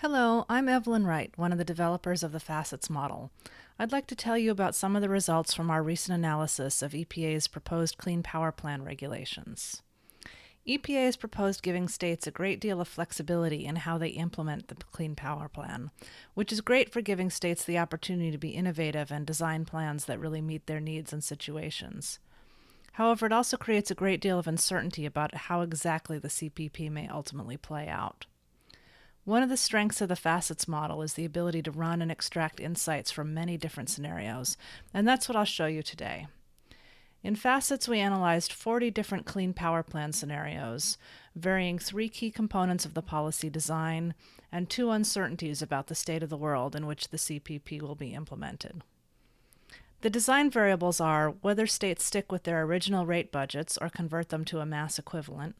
Hello, I'm Evelyn Wright, one of the developers of the FACETS model. I'd like to tell you about some of the results from our recent analysis of EPA's proposed Clean Power Plan regulations. EPA has proposed giving states a great deal of flexibility in how they implement the Clean Power Plan, which is great for giving states the opportunity to be innovative and design plans that really meet their needs and situations. However, it also creates a great deal of uncertainty about how exactly the CPP may ultimately play out. One of the strengths of the FACETS model is the ability to run and extract insights from many different scenarios, and that's what I'll show you today. In FACETS, we analyzed 40 different Clean Power Plan scenarios, varying 3 key components of the policy design and 2 uncertainties about the state of the world in which the CPP will be implemented. The design variables are whether states stick with their original rate budgets or convert them to a mass equivalent,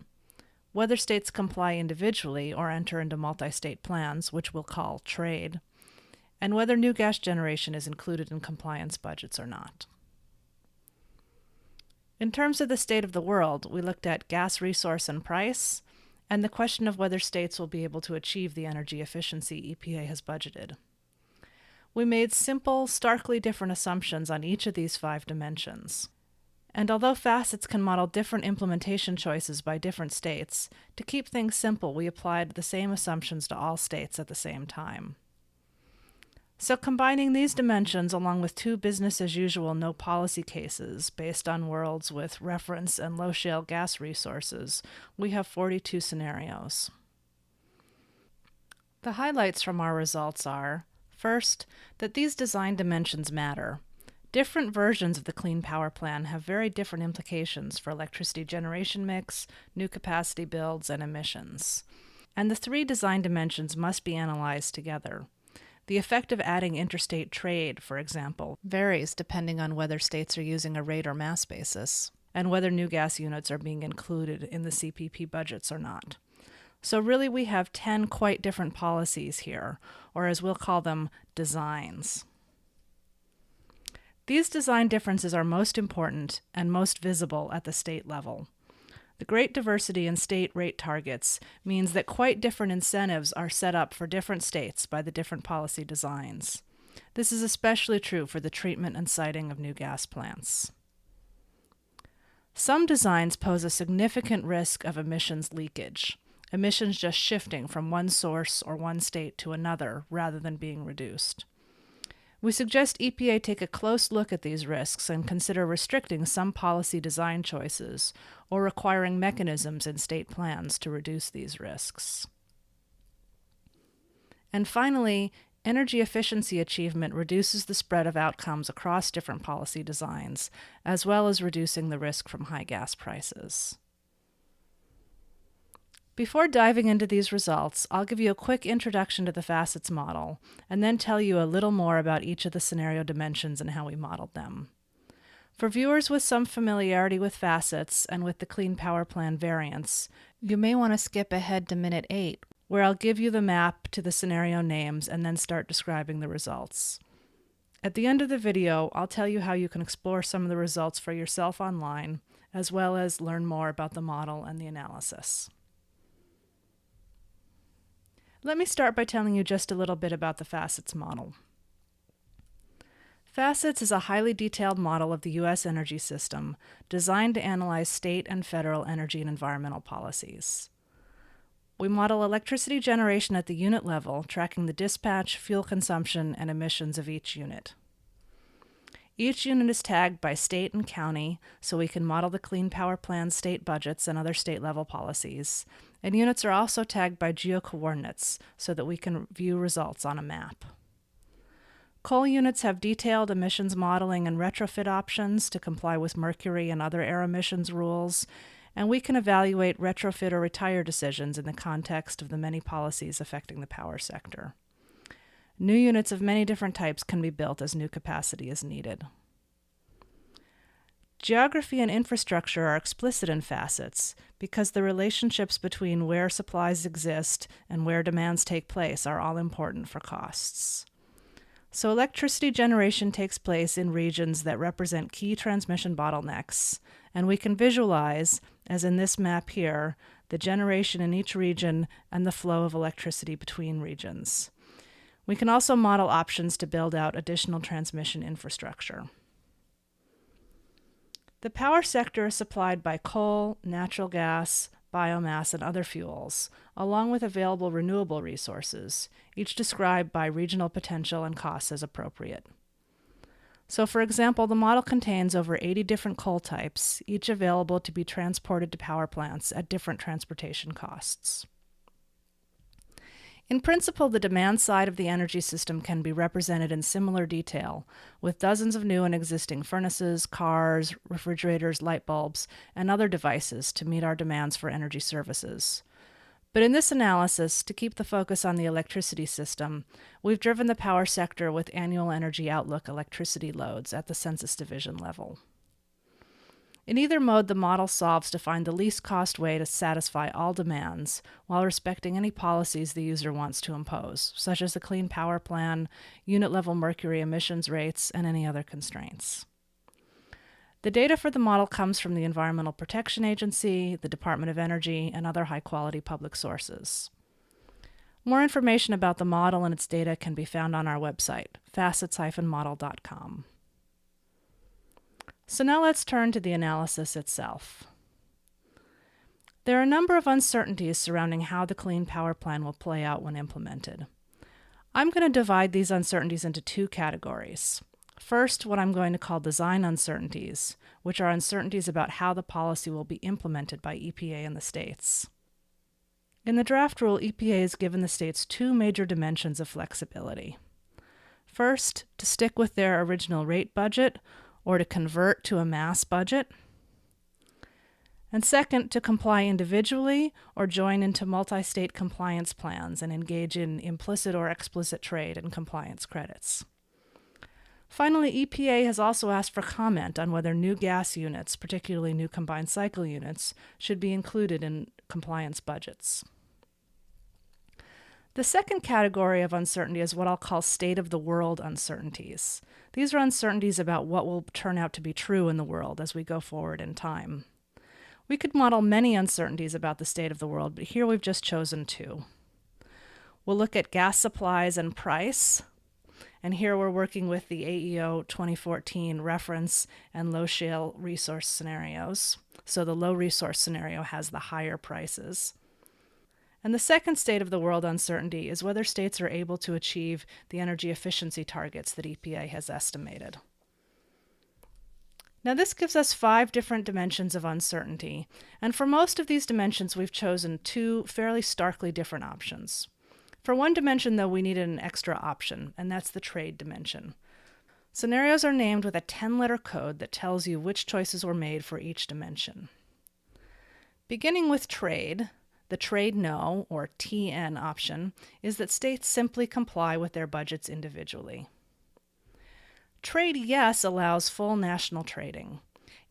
whether states comply individually or enter into multi-state plans, which we'll call trade, and whether new gas generation is included in compliance budgets or not. In terms of the state of the world, we looked at gas resource and price, and the question of whether states will be able to achieve the energy efficiency EPA has budgeted. We made simple, starkly different assumptions on each of these 5 dimensions. And although FACETS can model different implementation choices by different states, to keep things simple, we applied the same assumptions to all states at the same time. So combining these dimensions along with 2 business-as-usual no-policy cases based on worlds with reference and low-shale gas resources, we have 42 scenarios. The highlights from our results are, first, that these design dimensions matter. Different versions of the Clean Power Plan have very different implications for electricity generation mix, new capacity builds, and emissions. And the 3 design dimensions must be analyzed together. The effect of adding interstate trade, for example, varies depending on whether states are using a rate or mass basis, and whether new gas units are being included in the CPP budgets or not. So really we have 10 quite different policies here, or as we'll call them, designs. These design differences are most important and most visible at the state level. The great diversity in state rate targets means that quite different incentives are set up for different states by the different policy designs. This is especially true for the treatment and siting of new gas plants. Some designs pose a significant risk of emissions leakage, emissions just shifting from one source or one state to another rather than being reduced. We suggest EPA take a close look at these risks and consider restricting some policy design choices or requiring mechanisms in state plans to reduce these risks. And finally, energy efficiency achievement reduces the spread of outcomes across different policy designs, as well as reducing the risk from high gas prices. Before diving into these results, I'll give you a quick introduction to the FACETS model, and then tell you a little more about each of the scenario dimensions and how we modeled them. For viewers with some familiarity with FACETS and with the Clean Power Plan variants, you may want to skip ahead to minute 8, where I'll give you the map to the scenario names and then start describing the results. At the end of the video, I'll tell you how you can explore some of the results for yourself online, as well as learn more about the model and the analysis. Let me start by telling you just a little bit about the FACETS model. FACETS is a highly detailed model of the U.S. energy system designed to analyze state and federal energy and environmental policies. We model electricity generation at the unit level, tracking the dispatch, fuel consumption, and emissions of each unit. Each unit is tagged by state and county, so we can model the Clean Power Plan state budgets and other state-level policies. And units are also tagged by geocoordinates, so that we can view results on a map. Coal units have detailed emissions modeling and retrofit options to comply with mercury and other air emissions rules, and we can evaluate retrofit or retire decisions in the context of the many policies affecting the power sector. New units of many different types can be built as new capacity is needed. Geography and infrastructure are explicit in FACETS because the relationships between where supplies exist and where demands take place are all important for costs. So electricity generation takes place in regions that represent key transmission bottlenecks, and we can visualize, as in this map here, the generation in each region, and the flow of electricity between regions. We can also model options to build out additional transmission infrastructure. The power sector is supplied by coal, natural gas, biomass, and other fuels, along with available renewable resources, each described by regional potential and costs as appropriate. So, for example, the model contains over 80 different coal types, each available to be transported to power plants at different transportation costs. In principle, the demand side of the energy system can be represented in similar detail, with dozens of new and existing furnaces, cars, refrigerators, light bulbs, and other devices to meet our demands for energy services. But in this analysis, to keep the focus on the electricity system, we've driven the power sector with annual energy outlook electricity loads at the census division level. In either mode, the model solves to find the least cost way to satisfy all demands while respecting any policies the user wants to impose, such as the Clean Power Plan, unit-level mercury emissions rates, and any other constraints. The data for the model comes from the Environmental Protection Agency, the Department of Energy, and other high-quality public sources. More information about the model and its data can be found on our website, facets-model.com. So now let's turn to the analysis itself. There are a number of uncertainties surrounding how the Clean Power Plan will play out when implemented. I'm going to divide these uncertainties into two categories. First, what I'm going to call design uncertainties, which are uncertainties about how the policy will be implemented by EPA and the states. In the draft rule, EPA has given the states two major dimensions of flexibility. First, to stick with their original rate budget or to convert to a mass budget. And second, to comply individually or join into multi-state compliance plans and engage in implicit or explicit trade and compliance credits. Finally, EPA has also asked for comment on whether new gas units, particularly new combined cycle units, should be included in compliance budgets. The second category of uncertainty is what I'll call state-of-the-world uncertainties. These are uncertainties about what will turn out to be true in the world as we go forward in time. We could model many uncertainties about the state of the world, but here we've just chosen two. We'll look at gas supplies and price. And here we're working with the AEO 2014 reference and low shale resource scenarios. So the low resource scenario has the higher prices. And the second state of the world uncertainty is whether states are able to achieve the energy efficiency targets that EPA has estimated. Now this gives us 5 different dimensions of uncertainty. And for most of these dimensions, we've chosen 2 fairly starkly different options. For one dimension, though, we needed an extra option, and that's the trade dimension. Scenarios are named with a 10-letter code that tells you which choices were made for each dimension. Beginning with trade, the trade no, or TN option, is that states simply comply with their budgets individually. Trade yes allows full national trading.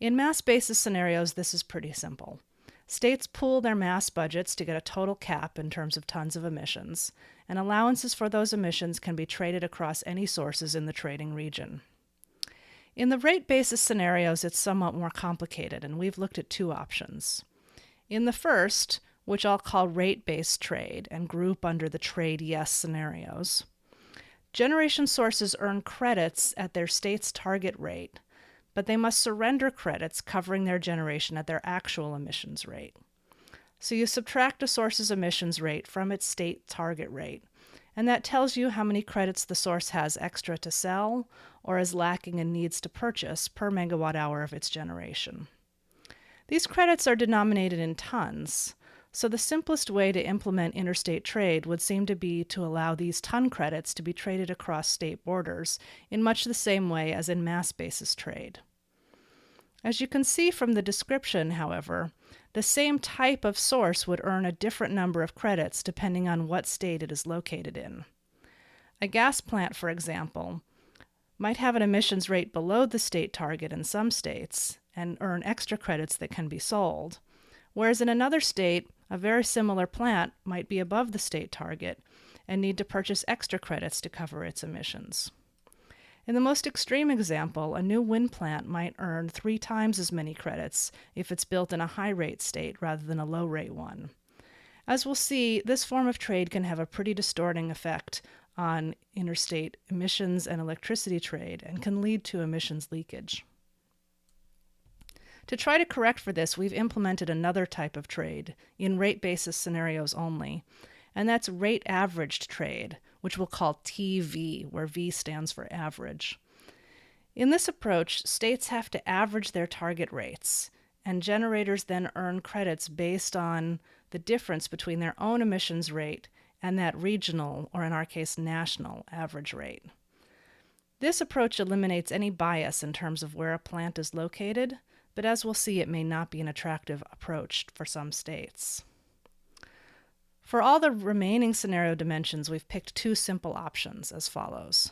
In mass basis scenarios, this is pretty simple. States pool their mass budgets to get a total cap in terms of tons of emissions, and allowances for those emissions can be traded across any sources in the trading region. In the rate basis scenarios, it's somewhat more complicated, and we've looked at 2 options. In the first, which I'll call rate-based trade and group under the trade yes scenarios, generation sources earn credits at their state's target rate, but they must surrender credits covering their generation at their actual emissions rate. So you subtract a source's emissions rate from its state target rate, and that tells you how many credits the source has extra to sell or is lacking and needs to purchase per megawatt hour of its generation. These credits are denominated in tons, so the simplest way to implement interstate trade would seem to be to allow these ton credits to be traded across state borders in much the same way as in mass basis trade. As you can see from the description, however, the same type of source would earn a different number of credits depending on what state it is located in. A gas plant, for example, might have an emissions rate below the state target in some states and earn extra credits that can be sold, whereas in another state, a very similar plant might be above the state target and need to purchase extra credits to cover its emissions. In the most extreme example, a new wind plant might earn 3 times as many credits if it's built in a high-rate state rather than a low-rate one. As we'll see, this form of trade can have a pretty distorting effect on interstate emissions and electricity trade and can lead to emissions leakage. To try to correct for this, we've implemented another type of trade in rate basis scenarios only, and that's rate averaged trade, which we'll call TV, where V stands for average. In this approach, states have to average their target rates, and generators then earn credits based on the difference between their own emissions rate and that regional, or in our case, national, average rate. This approach eliminates any bias in terms of where a plant is located, but as we'll see, it may not be an attractive approach for some states. For all the remaining scenario dimensions, we've picked 2 simple options as follows.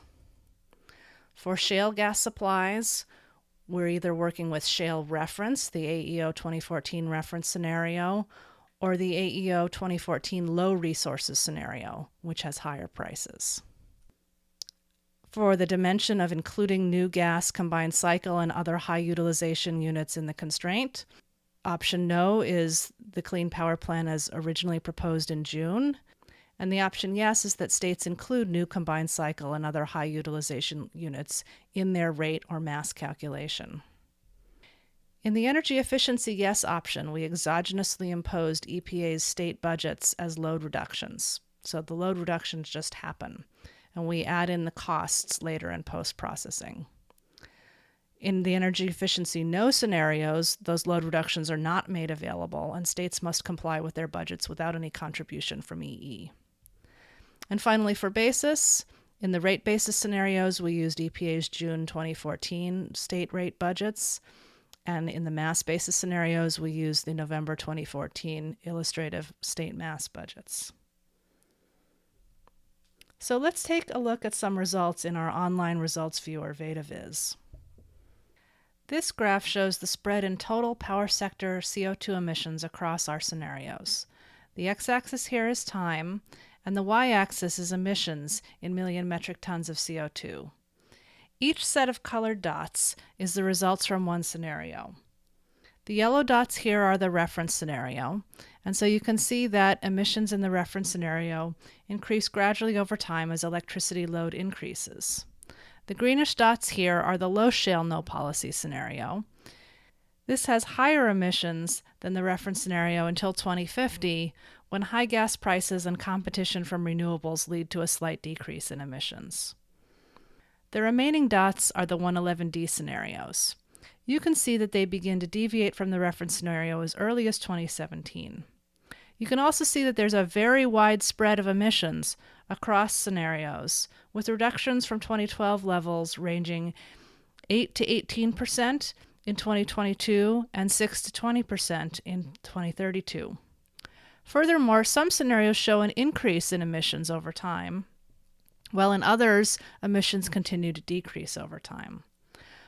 For shale gas supplies, we're either working with shale reference, the AEO 2014 reference scenario, or the AEO 2014 low resources scenario, which has higher prices. For the dimension of including new gas, combined cycle, and other high utilization units in the constraint, option no is the Clean Power Plan as originally proposed in June, and the option yes is that states include new combined cycle and other high utilization units in their rate or mass calculation. In the energy efficiency yes option, we exogenously imposed EPA's state budgets as load reductions. So the load reductions just happen, and we add in the costs later in post-processing. In the energy efficiency no scenarios, those load reductions are not made available, and states must comply with their budgets without any contribution from EE. And finally, for basis, in the rate basis scenarios, we used EPA's June 2014 state rate budgets, and in the mass basis scenarios, we used the November 2014 illustrative state mass budgets. So let's take a look at some results in our online results viewer, VetaViz. This graph shows the spread in total power sector CO2 emissions across our scenarios. The x-axis here is time, and the y-axis is emissions in million metric tons of CO2. Each set of colored dots is the results from one scenario. The yellow dots here are the reference scenario, and so you can see that emissions in the reference scenario increase gradually over time as electricity load increases. The greenish dots here are the low shale no policy scenario. This has higher emissions than the reference scenario until 2050, when high gas prices and competition from renewables lead to a slight decrease in emissions. The remaining dots are the 111D scenarios. You can see that they begin to deviate from the reference scenario as early as 2017. You can also see that there's a very wide spread of emissions across scenarios, with reductions from 2012 levels ranging 8 to 18% in 2022 and 6 to 20% in 2032. Furthermore, some scenarios show an increase in emissions over time, while in others, emissions continue to decrease over time.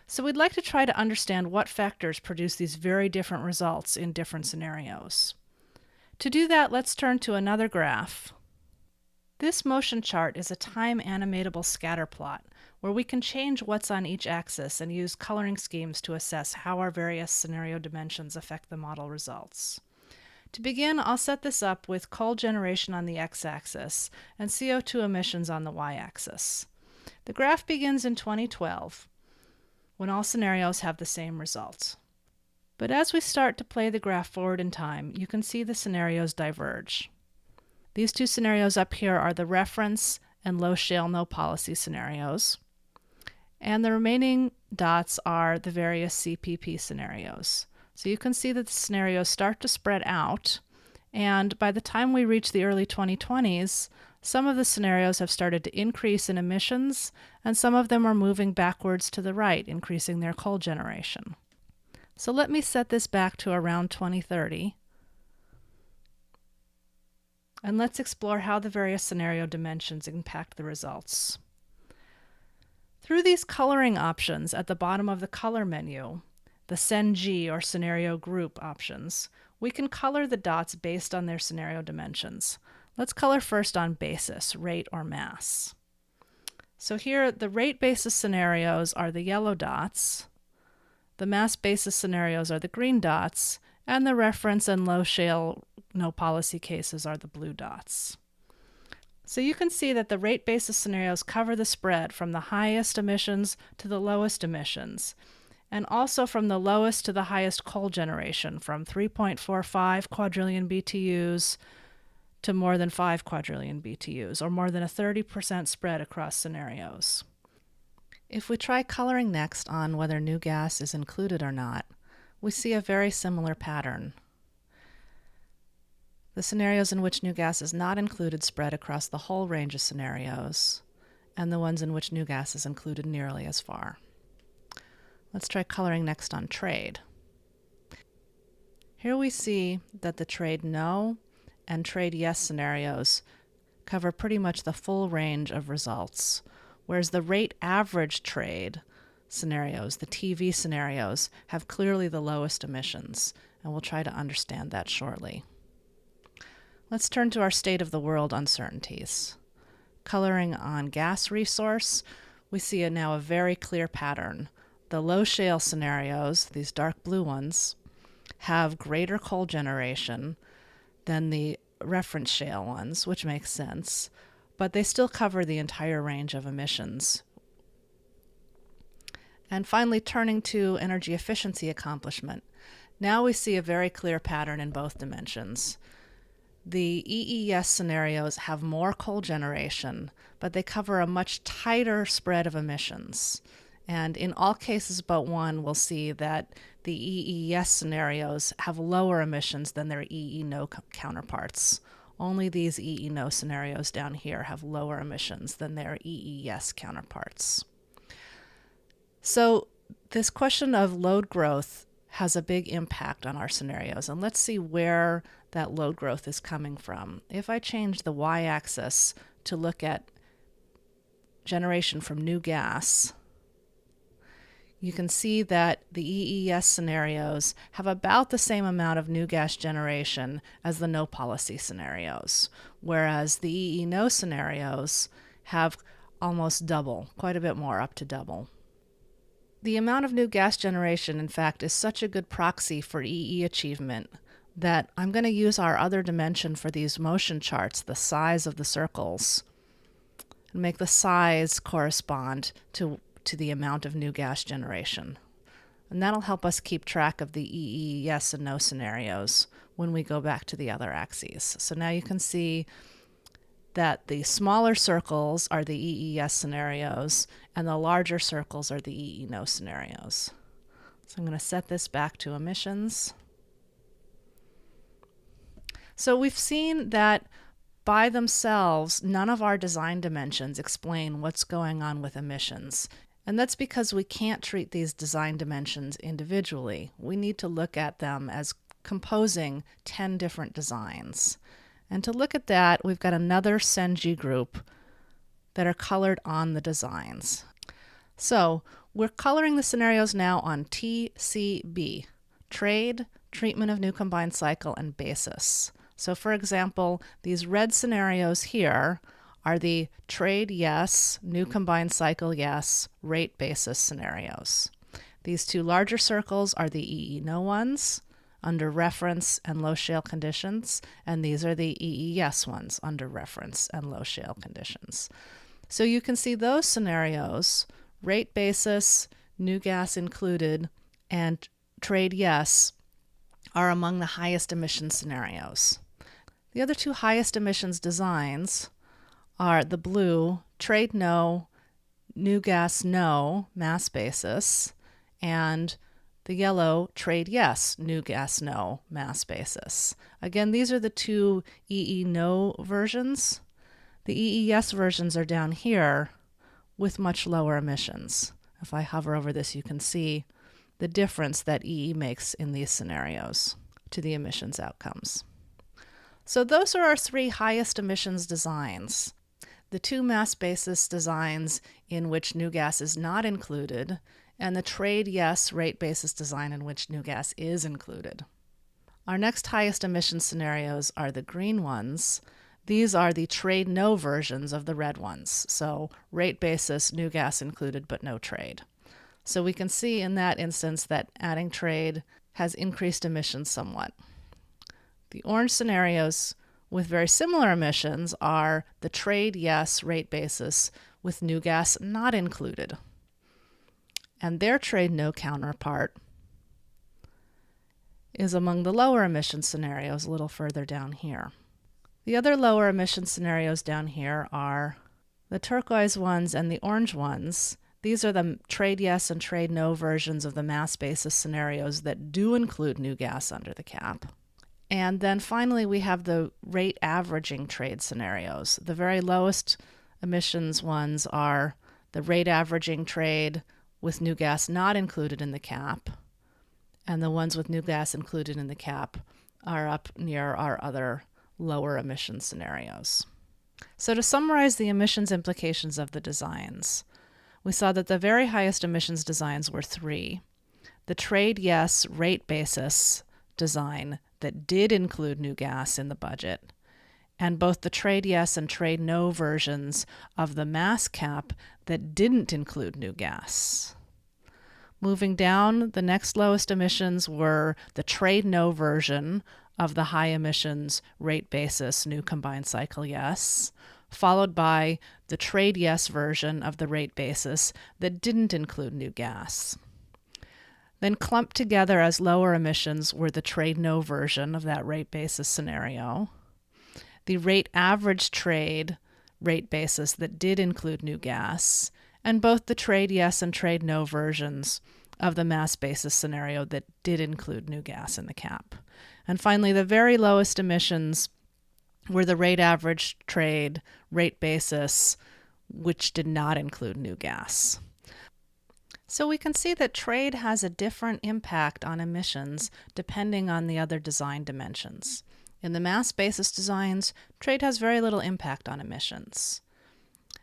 So we'd like to try to understand what factors produce these very different results in different scenarios. To do that, let's turn to another graph. This motion chart is a time animatable scatter plot where we can change what's on each axis and use coloring schemes to assess how our various scenario dimensions affect the model results. To begin, I'll set this up with coal generation on the x-axis and CO2 emissions on the y-axis. The graph begins in 2012, when all scenarios have the same results. But as we start to play the graph forward in time, you can see the scenarios diverge. These 2 scenarios up here are the reference and low shale no policy scenarios, and the remaining dots are the various CPP scenarios. So you can see that the scenarios start to spread out, and by the time we reach the early 2020s, some of the scenarios have started to increase in emissions, and some of them are moving backwards to the right, increasing their coal generation. So let me set this back to around 2030, and let's explore how the various scenario dimensions impact the results. Through these coloring options at the bottom of the color menu, the SEN-G or scenario group options, we can color the dots based on their scenario dimensions. Let's color first on basis, rate, or mass. So here, the rate basis scenarios are the yellow dots, the mass basis scenarios are the green dots, and the reference and low shale no policy cases are the blue dots. So you can see that the rate basis scenarios cover the spread from the highest emissions to the lowest emissions, and also from the lowest to the highest coal generation, from 3.45 quadrillion BTUs to more than 5 quadrillion BTUs, or more than a 30% spread across scenarios. If we try coloring next on whether new gas is included or not, we see a very similar pattern. The scenarios in which new gas is not included spread across the whole range of scenarios, and the ones in which new gas is included nearly as far. Let's try coloring next on trade. Here we see that the trade no and trade yes scenarios cover pretty much the full range of results, whereas the rate average trade scenarios, the TV scenarios, have clearly the lowest emissions, and we'll try to understand that shortly. Let's turn to our state of the world uncertainties. Coloring on gas resource, we see now a very clear pattern. The low shale scenarios, these dark blue ones, have greater coal generation than the reference shale ones, which makes sense, but they still cover the entire range of emissions. And finally, turning to energy efficiency accomplishment. Now we see a very clear pattern in both dimensions. The EES scenarios have more coal generation, but they cover a much tighter spread of emissions. And in all cases but one, we'll see that the EES scenarios have lower emissions than their EE-no counterparts. Only these EE-no scenarios down here have lower emissions than their EE-yes counterparts. So this question of load growth has a big impact on our scenarios, and let's see where that load growth is coming from. If I change the y-axis to look at generation from new gas, you can see that the EES scenarios have about the same amount of new gas generation as the no policy scenarios, whereas the EE-no scenarios have almost double, quite a bit more, up to double. The amount of new gas generation, in fact, is such a good proxy for EE achievement that I'm going to use our other dimension for these motion charts, the size of the circles, and make the size correspond to the amount of new gas generation. And that'll help us keep track of the EE yes and no scenarios when we go back to the other axes. So now you can see that the smaller circles are the EE yes scenarios and the larger circles are the EE no scenarios. So I'm going to set this back to emissions. So we've seen that by themselves, none of our design dimensions explain what's going on with emissions. And that's because we can't treat these design dimensions individually. We need to look at them as composing 10 different designs. And to look at that, we've got another Senji group that are colored on the designs. So we're coloring the scenarios now on TCB, trade, treatment of new combined cycle, and basis. So for example, these red scenarios here are the trade yes, new combined cycle yes, rate basis scenarios. These two larger circles are the EE no ones under reference and low shale conditions, and these are the EE yes ones under reference and low shale conditions. So you can see those scenarios, rate basis, new gas included, and trade yes, are among the highest emission scenarios. The other two highest emissions designs are the blue, trade no, new gas no, mass basis, and the yellow, trade yes, new gas no, mass basis. Again, these are the two EE no versions. The EE yes versions are down here with much lower emissions. If I hover over this, you can see the difference that EE makes in these scenarios to the emissions outcomes. So those are our three highest emissions designs. The two mass basis designs in which new gas is not included, and the trade yes rate basis design in which new gas is included. Our next highest emission scenarios are the green ones, These are the trade no versions of the red ones. So rate basis, new gas included, but no trade. So we can see in that instance that adding trade has increased emissions somewhat. The orange scenarios with very similar emissions are the trade yes rate basis with new gas not included. And their trade no counterpart is among the lower emission scenarios a little further down here. The other lower emission scenarios down here are the turquoise ones and the orange ones. These are the trade yes and trade no versions of the mass basis scenarios that do include new gas under the cap. And then finally we have the rate averaging trade scenarios. The very lowest emissions ones are the rate averaging trade with new gas not included in the cap, and the ones with new gas included in the cap are up near our other lower emission scenarios. So to summarize the emissions implications of the designs, we saw that the very highest emissions designs were three. The trade yes rate basis design that did include new gas in the budget, and both the trade yes and trade no versions of the mass cap that didn't include new gas. Moving down, the next lowest emissions were the trade no version of the high emissions rate basis new combined cycle yes, followed by the trade yes version of the rate basis that didn't include new gas. Then clumped together as lower emissions were the trade no version of that rate basis scenario, the rate average trade rate basis that did include new gas, and both the trade yes and trade no versions of the mass basis scenario that did include new gas in the cap. And finally, the very lowest emissions were the rate average trade rate basis, which did not include new gas. So we can see that trade has a different impact on emissions depending on the other design dimensions. In the mass basis designs, trade has very little impact on emissions.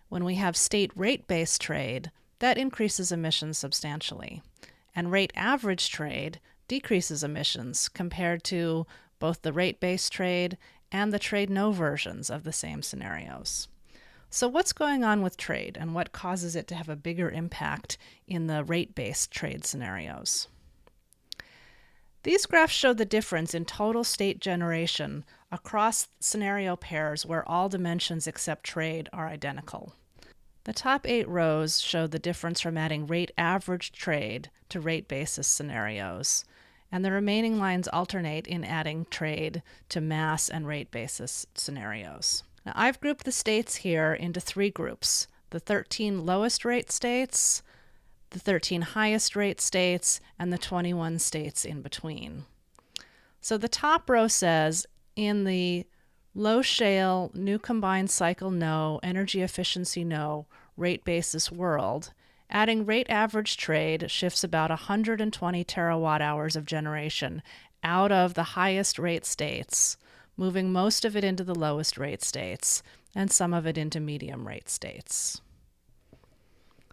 When we have state rate-based trade, that increases emissions substantially. And rate average trade decreases emissions compared to both the rate-based trade and the trade no versions of the same scenarios. So what's going on with trade and what causes it to have a bigger impact in the rate-based trade scenarios? These graphs show the difference in total state generation across scenario pairs where all dimensions except trade are identical. The top 8 rows show the difference from adding rate average trade to rate basis scenarios, and the remaining lines alternate in adding trade to mass and rate basis scenarios. Now, I've grouped the states here into 3 groups: the 13 lowest rate states, the 13 highest rate states, and the 21 states in between. So the top row says in the low shale, new combined cycle no, energy efficiency no, rate basis world, adding rate average trade shifts about 120 terawatt hours of generation out of the highest rate states, moving most of it into the lowest rate states and some of it into medium rate states.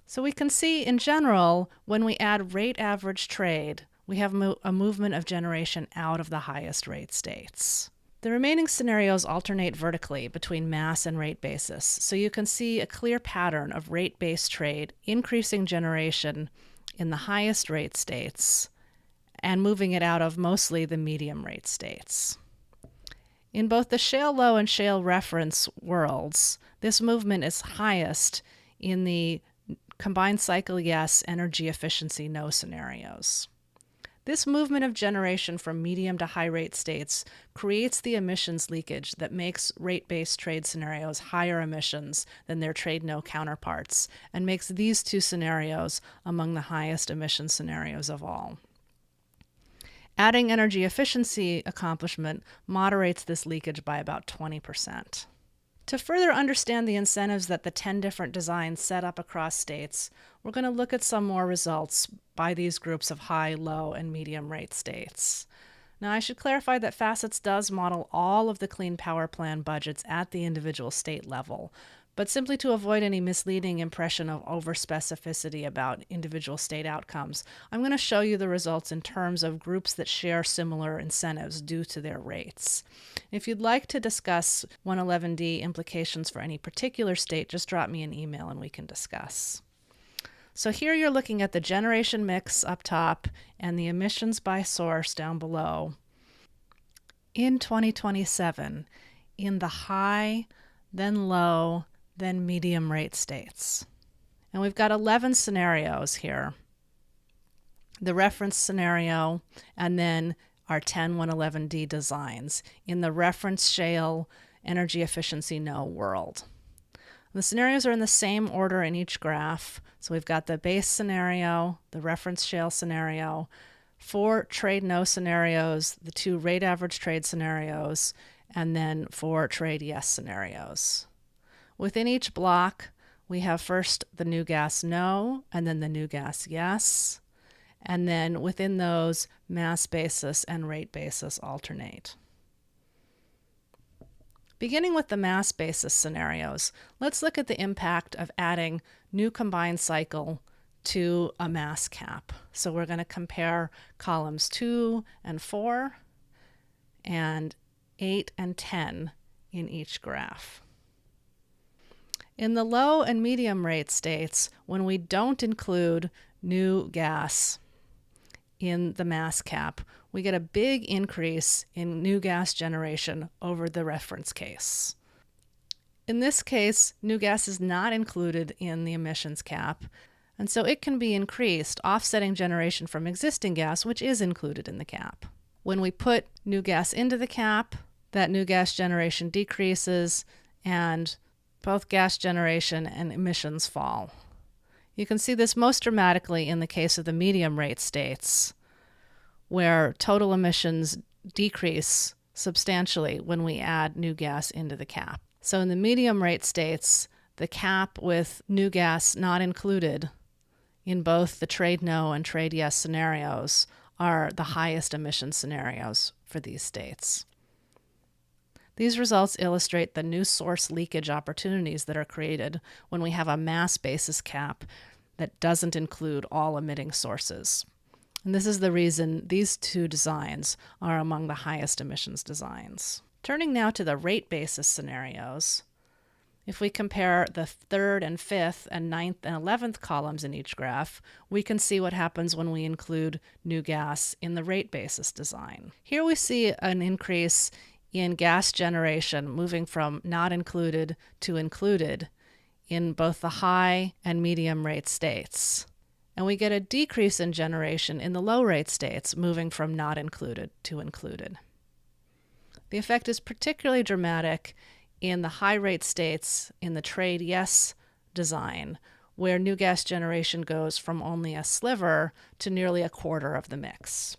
So we can see in general, when we add rate average trade, we have a movement of generation out of the highest rate states. The remaining scenarios alternate vertically between mass and rate basis, so you can see a clear pattern of rate-based trade increasing generation in the highest rate states and moving it out of mostly the medium rate states. In both the shale low and shale reference worlds, this movement is highest in the combined cycle yes, energy efficiency no scenarios. This movement of generation from medium to high rate states creates the emissions leakage that makes rate-based trade scenarios higher emissions than their trade no counterparts and makes these 2 scenarios among the highest emission scenarios of all. Adding energy efficiency accomplishment moderates this leakage by about 20%. To further understand the incentives that the 10 different designs set up across states, we're going to look at some more results by these groups of high, low, and medium rate states. Now, I should clarify that FACETS does model all of the Clean Power Plan budgets at the individual state level, But simply to avoid any misleading impression of overspecificity about individual state outcomes, I'm going to show you the results in terms of groups that share similar incentives due to their rates. If you'd like to discuss 111D implications for any particular state, just drop me an email and we can discuss. So here you're looking at the generation mix up top and the emissions by source down below. In 2027, in the high, then low, then medium rate states. And we've got 11 scenarios here. The reference scenario, and then our 10 111D designs in the reference shale energy efficiency no world. The scenarios are in the same order in each graph. So we've got the base scenario, the reference shale scenario, 4 trade no scenarios, the 2 rate average trade scenarios, and then 4 trade yes scenarios. Within each block, we have first the new gas no, and then the new gas yes, and then within those, mass basis and rate basis alternate. Beginning with the mass basis scenarios, let's look at the impact of adding new combined cycle to a mass cap. So we're going to compare columns 2 and 4 and 8 and 10 in each graph. In the low and medium rate states, when we don't include new gas in the mass cap, we get a big increase in new gas generation over the reference case. In this case, new gas is not included in the emissions cap, and so it can be increased, offsetting generation from existing gas, which is included in the cap. When we put new gas into the cap, that new gas generation decreases, and both gas generation and emissions fall. You can see this most dramatically in the case of the medium rate states, where total emissions decrease substantially when we add new gas into the cap. So in the medium rate states, the cap with new gas not included in both the trade no and trade yes scenarios are the highest emission scenarios for these states. These results illustrate the new source leakage opportunities that are created when we have a mass basis cap that doesn't include all emitting sources. And this is the reason these 2 designs are among the highest emissions designs. Turning now to the rate basis scenarios, if we compare the 3rd and 5th and 9th and 11th columns in each graph, we can see what happens when we include new gas in the rate basis design. Here we see an increase in gas generation moving from not included to included in both the high and medium rate states. And we get a decrease in generation in the low rate states moving from not included to included. The effect is particularly dramatic in the high rate states in the trade yes design, where new gas generation goes from only a sliver to nearly a quarter of the mix.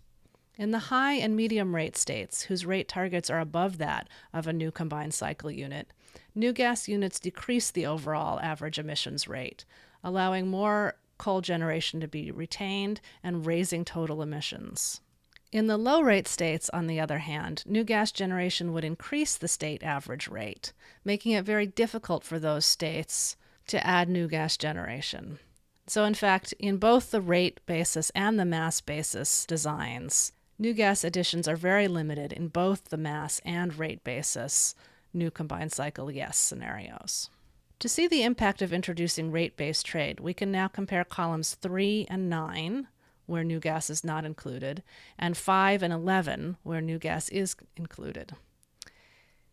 In the high and medium rate states, whose rate targets are above that of a new combined cycle unit, new gas units decrease the overall average emissions rate, allowing more coal generation to be retained and raising total emissions. In the low rate states, on the other hand, new gas generation would increase the state average rate, making it very difficult for those states to add new gas generation. So in fact, in both the rate basis and the mass basis designs, new gas additions are very limited in both the mass and rate basis new combined cycle yes scenarios. To see the impact of introducing rate-based trade, we can now compare columns 3 and 9, where new gas is not included, and 5 and 11, where new gas is included.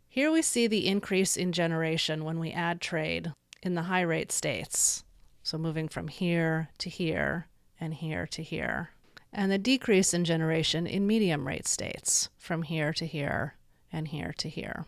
Here we see the increase in generation when we add trade in the high rate states, so moving from here to here and here to here, and the decrease in generation in medium rate states, from here to here and here to here.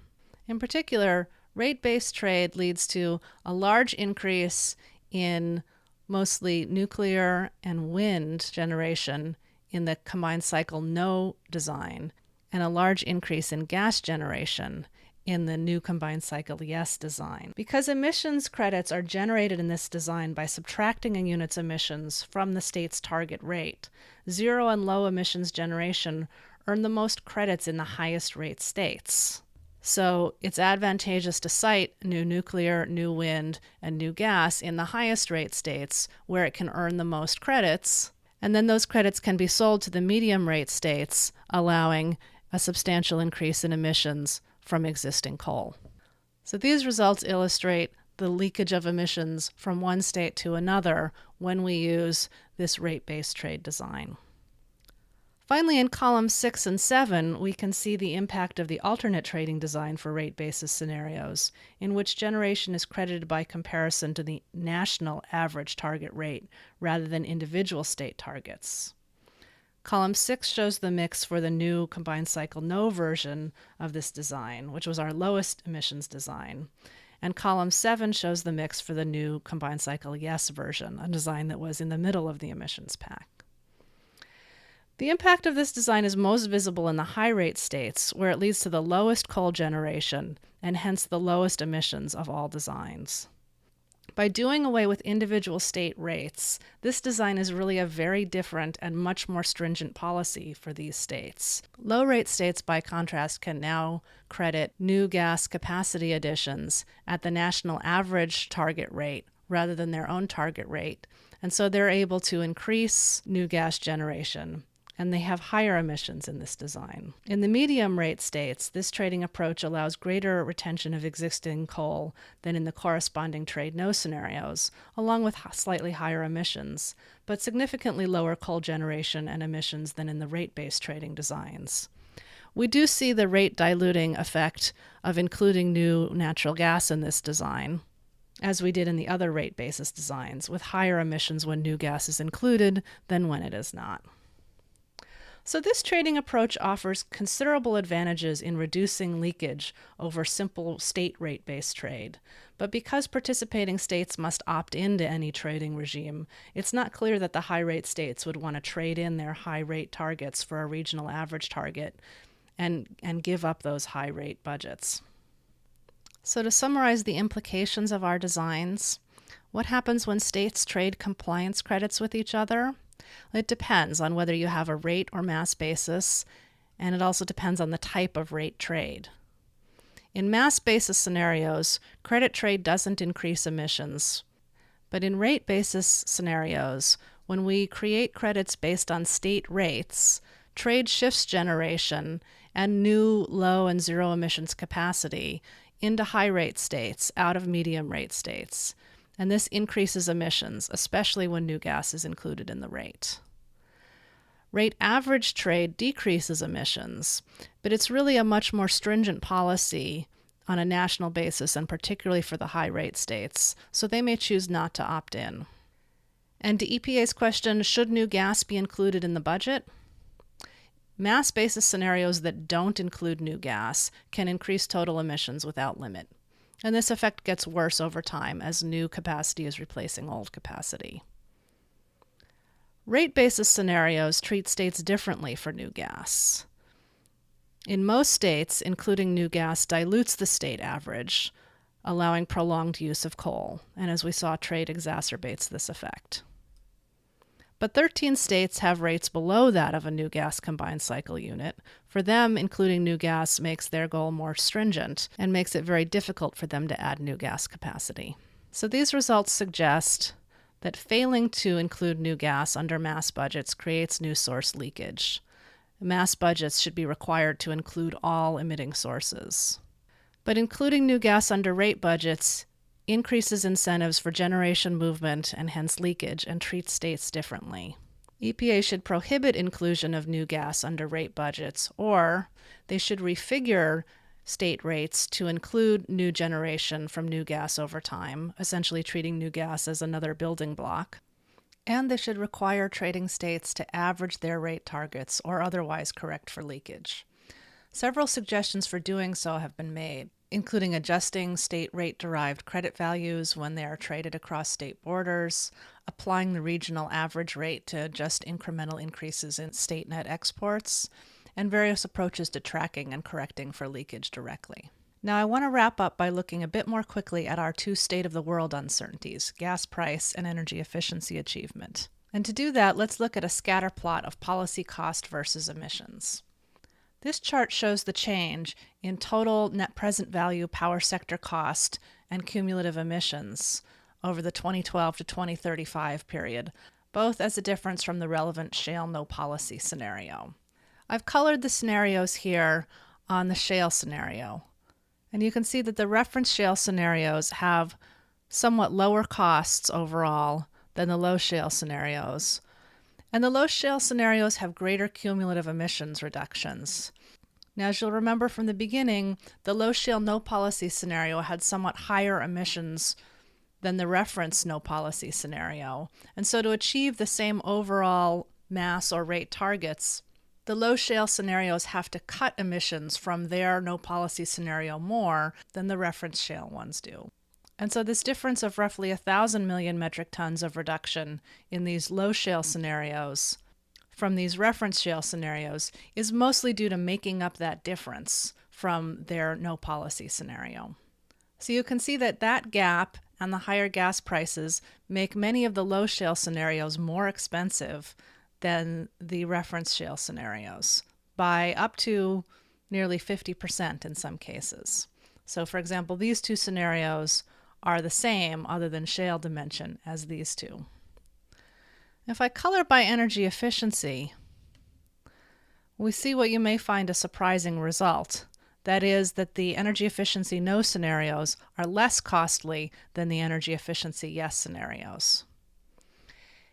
In particular, rate-based trade leads to a large increase in mostly nuclear and wind generation in the combined cycle no design, and a large increase in gas generation in the new combined cycle yes design. Because emissions credits are generated in this design by subtracting a unit's emissions from the state's target rate, zero and low emissions generation earn the most credits in the highest rate states. So it's advantageous to cite new nuclear, new wind, and new gas in the highest rate states where it can earn the most credits, and then those credits can be sold to the medium rate states, allowing a substantial increase in emissions from existing coal. So these results illustrate the leakage of emissions from one state to another when we use this rate-based trade design. Finally, in columns 6 and 7, we can see the impact of the alternate trading design for rate basis scenarios, in which generation is credited by comparison to the national average target rate rather than individual state targets. Column 6 shows the mix for the new combined cycle no version of this design, which was our lowest emissions design. And column 7 shows the mix for the new combined cycle yes version, a design that was in the middle of the emissions pack. The impact of this design is most visible in the high-rate states, where it leads to the lowest coal generation and hence the lowest emissions of all designs. By doing away with individual state rates, this design is really a very different and much more stringent policy for these states. Low-rate states, by contrast, can now credit new gas capacity additions at the national average target rate rather than their own target rate, and so they're able to increase new gas generation, and they have higher emissions in this design. In the medium rate states, this trading approach allows greater retention of existing coal than in the corresponding trade no scenarios, along with slightly higher emissions, but significantly lower coal generation and emissions than in the rate-based trading designs. We do see the rate diluting effect of including new natural gas in this design, as we did in the other rate basis designs, with higher emissions when new gas is included than when it is not. So this trading approach offers considerable advantages in reducing leakage over simple state rate-based trade. But because participating states must opt into any trading regime, it's not clear that the high-rate states would want to trade in their high-rate targets for a regional average target and give up those high-rate budgets. So to summarize the implications of our designs, what happens when states trade compliance credits with each other? It depends on whether you have a rate or mass basis, and it also depends on the type of rate trade. In mass basis scenarios, credit trade doesn't increase emissions. But in rate basis scenarios, when we create credits based on state rates, trade shifts generation and new low and zero emissions capacity into high rate states out of medium rate states. And this increases emissions, especially when new gas is included in the rate. Rate average trade decreases emissions, but it's really a much more stringent policy on a national basis, and particularly for the high rate states, so they may choose not to opt in. And to EPA's question, should new gas be included in the budget? Mass basis scenarios that don't include new gas can increase total emissions without limit. And this effect gets worse over time as new capacity is replacing old capacity. Rate basis scenarios treat states differently for new gas. In most states, including new gas dilutes the state average, allowing prolonged use of coal, and as we saw, trade exacerbates this effect. But 13 states have rates below that of a new gas combined cycle unit. For them, including new gas makes their goal more stringent and makes it very difficult for them to add new gas capacity. So these results suggest that failing to include new gas under mass budgets creates new source leakage. Mass budgets should be required to include all emitting sources. But including new gas under rate budgets increases incentives for generation movement and hence leakage and treats states differently. EPA should prohibit inclusion of new gas under rate budgets, or they should refigure state rates to include new generation from new gas over time, essentially treating new gas as another building block. And they should require trading states to average their rate targets or otherwise correct for leakage. Several suggestions for doing so have been made, including adjusting state rate-derived credit values when they are traded across state borders, applying the regional average rate to adjust incremental increases in state net exports, and various approaches to tracking and correcting for leakage directly. Now I want to wrap up by looking a bit more quickly at our two state-of-the-world uncertainties, gas price and energy efficiency achievement. And to do that, let's look at a scatter plot of policy cost versus emissions. This chart shows the change in total net present value power sector cost and cumulative emissions over the 2012 to 2035 period, both as a difference from the relevant shale no policy scenario. I've colored the scenarios here on the shale scenario, and you can see that the reference shale scenarios have somewhat lower costs overall than the low shale scenarios. And the low shale scenarios have greater cumulative emissions reductions. Now, as you'll remember from the beginning, the low shale no policy scenario had somewhat higher emissions than the reference no policy scenario. And so to achieve the same overall mass or rate targets, the low shale scenarios have to cut emissions from their no policy scenario more than the reference shale ones do. And so this difference of roughly 1,000 million metric tons of reduction in these low shale scenarios from these reference shale scenarios is mostly due to making up that difference from their no policy scenario. So you can see that that gap and the higher gas prices make many of the low shale scenarios more expensive than the reference shale scenarios by up to nearly 50% in some cases. So for example, these two scenarios are the same other than shale dimension as these two. If I color by energy efficiency, we see what you may find a surprising result. That is that the energy efficiency no scenarios are less costly than the energy efficiency yes scenarios.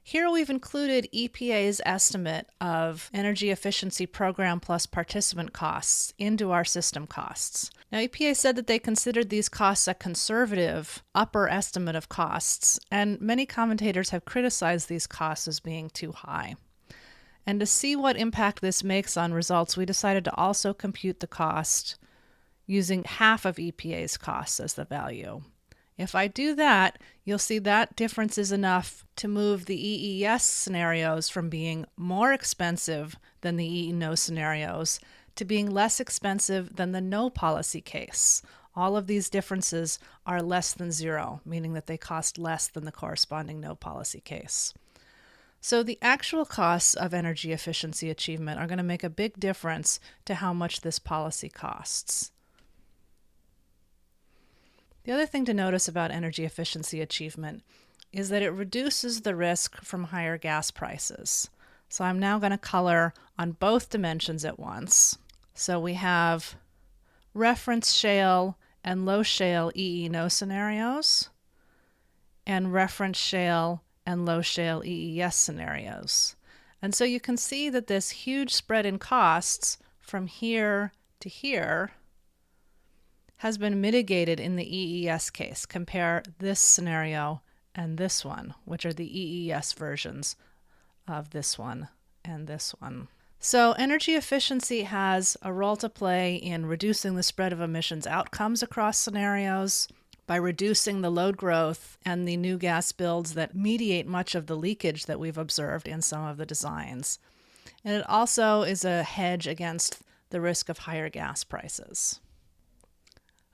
Here we've included EPA's estimate of energy efficiency program plus participant costs into our system costs. Now, EPA said that they considered these costs a conservative upper estimate of costs, and many commentators have criticized these costs as being too high. And to see what impact this makes on results, we decided to also compute the cost using half of EPA's costs as the value. If I do that, you'll see that difference is enough to move the EES scenarios from being more expensive than the EE no scenarios to being less expensive than the no policy case. All of these differences are less than zero, meaning that they cost less than the corresponding no policy case. So the actual costs of energy efficiency achievement are going to make a big difference to how much this policy costs. The other thing to notice about energy efficiency achievement is that it reduces the risk from higher gas prices. So I'm now going to color on both dimensions at once. So we have reference shale and low shale EE no scenarios, and reference shale and low shale EES scenarios. And so you can see that this huge spread in costs from here to here has been mitigated in the EES case. Compare this scenario and this one, which are the EES versions of this one and this one. So energy efficiency has a role to play in reducing the spread of emissions outcomes across scenarios by reducing the load growth and the new gas builds that mediate much of the leakage that we've observed in some of the designs. And it also is a hedge against the risk of higher gas prices.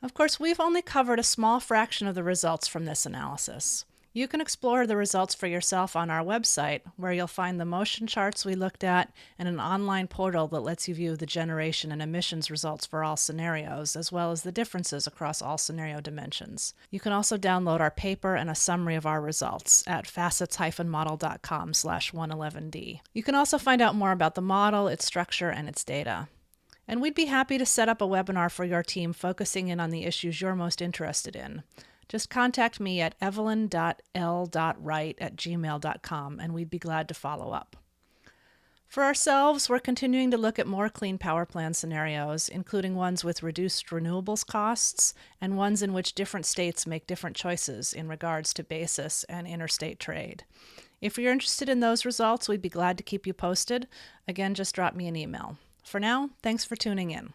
Of course, we've only covered a small fraction of the results from this analysis. You can explore the results for yourself on our website, where you'll find the motion charts we looked at and an online portal that lets you view the generation and emissions results for all scenarios, as well as the differences across all scenario dimensions. You can also download our paper and a summary of our results at facets-model.com/111D. You can also find out more about the model, its structure, and its data. And we'd be happy to set up a webinar for your team focusing in on the issues you're most interested in. Just contact me at evelyn.l.wright@gmail.com and we'd be glad to follow up. For ourselves, we're continuing to look at more clean power plan scenarios, including ones with reduced renewables costs and ones in which different states make different choices in regards to basis and interstate trade. If you're interested in those results, we'd be glad to keep you posted. Again, just drop me an email. For now, thanks for tuning in.